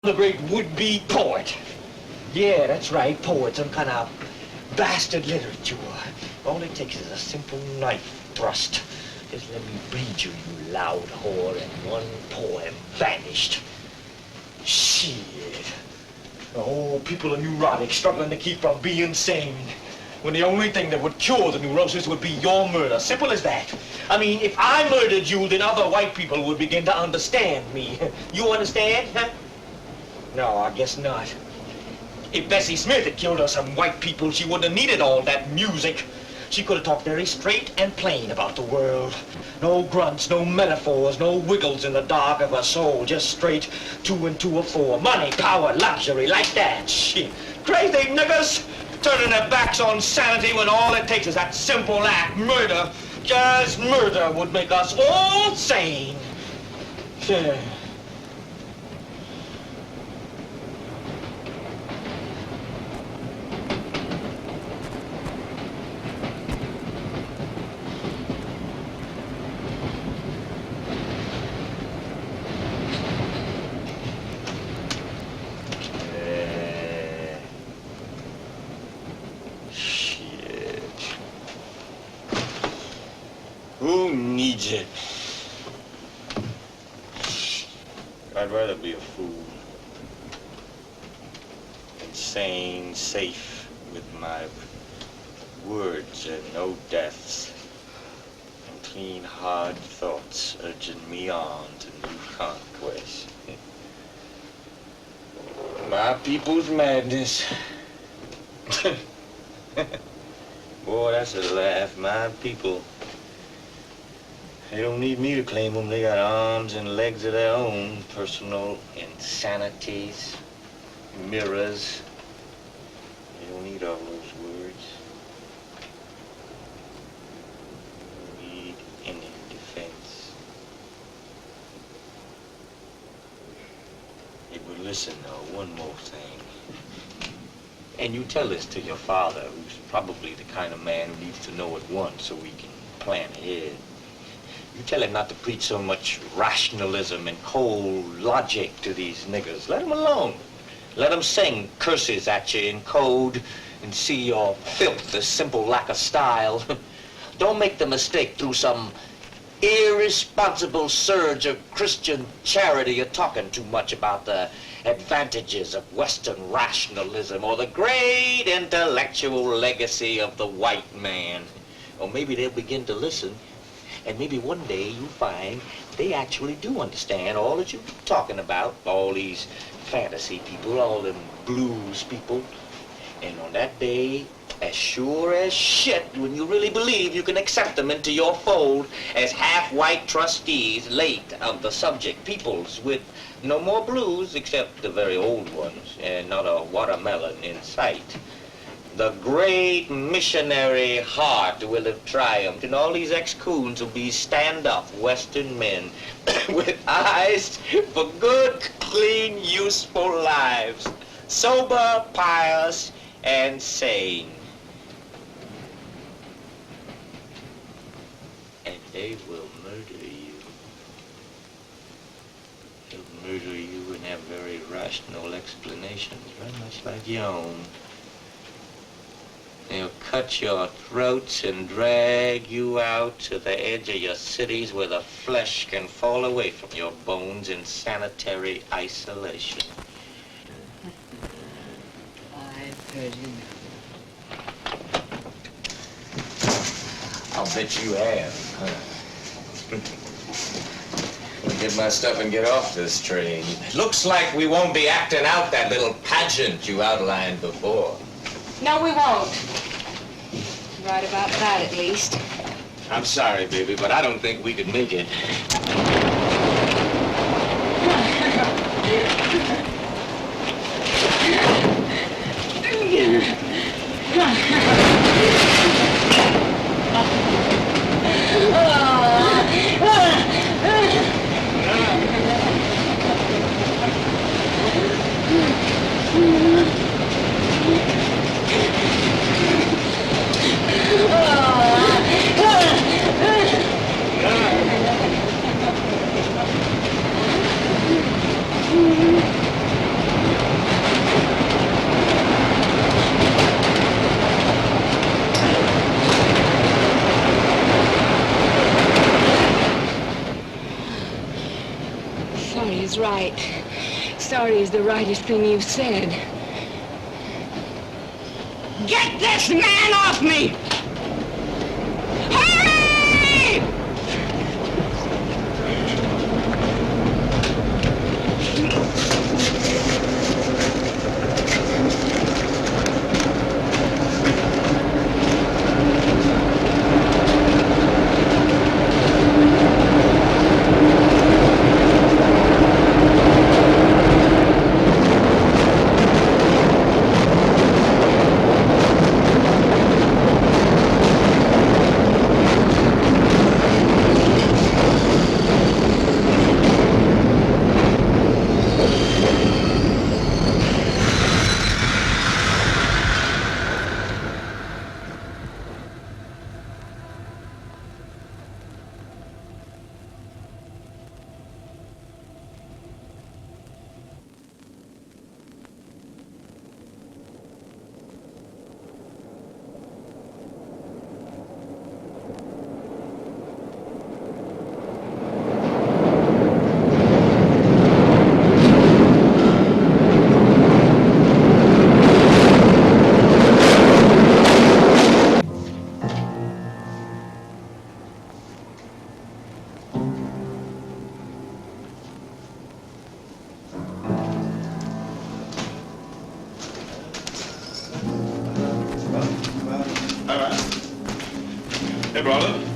The great would-be poet. Yeah, that's right, poet, some kind of bastard literature. All it takes is a simple knife thrust. Just let me bleed you, you loud whore, and one poem vanished. Shit. The whole people are neurotic, struggling to keep from being sane. When the only thing that would cure the neurosis would be your murder. Simple as that. I mean, if I murdered you, then other white people would begin to understand me. You understand, huh? No, I guess not. If Bessie Smith had killed her some white people, she wouldn't have needed all that music. She could have talked very straight and plain about the world. No grunts, no metaphors, no wiggles in the dark of her soul. Just straight 2 and 2 are 4. Money, power, luxury, like that. Shit. Crazy niggers turning their backs on sanity when all it takes is that simple act, murder. Just murder would make us all sane. Yeah. Who needs it? I'd rather be a fool. Insane, safe with my words and no deaths. And clean, hard thoughts urging me on to new conquests. My people's madness. Boy, that's a laugh. My people. They don't need me to claim them. They got arms and legs of their own. Personal insanities, mirrors. They don't need all those words. They don't need any defense. Hey, but listen, though, one more thing. And you tell this to your father, who's probably the kind of man who needs to know at once so we can plan ahead. You tell him not to preach so much rationalism and cold logic to these niggers. Let them alone. Let them sing curses at you in code and see your filth, the simple lack of style. Don't make the mistake through some irresponsible surge of Christian charity you're talking too much about the advantages of Western rationalism or the great intellectual legacy of the white man. Or maybe they'll begin to listen. And maybe one day you'll find they actually do understand all that you're talking about, all these fantasy people, all them blues people. And on that day, as sure as shit, when you really believe you can accept them into your fold as half-white trustees, late of the subject peoples with no more blues except the very old ones and not a watermelon in sight. The great missionary heart will have triumphed, and all these ex-coons will be stand-up Western men with eyes for good, clean, useful lives, sober, pious, and sane. And they will murder you. They'll murder you and have very rational explanations, very much like your own. They'll cut your throats and drag you out to the edge of your cities where the flesh can fall away from your bones in sanitary isolation. I've heard you now. I'll bet you have. I'll get my stuff and get off this train. Looks like we won't be acting out that little pageant you outlined before. No, we won't. Right about that, at least. I'm sorry, baby, but I don't think we could make it. sorry is the rightest thing you've said. Get this man off me! Hurry! Hey, brother.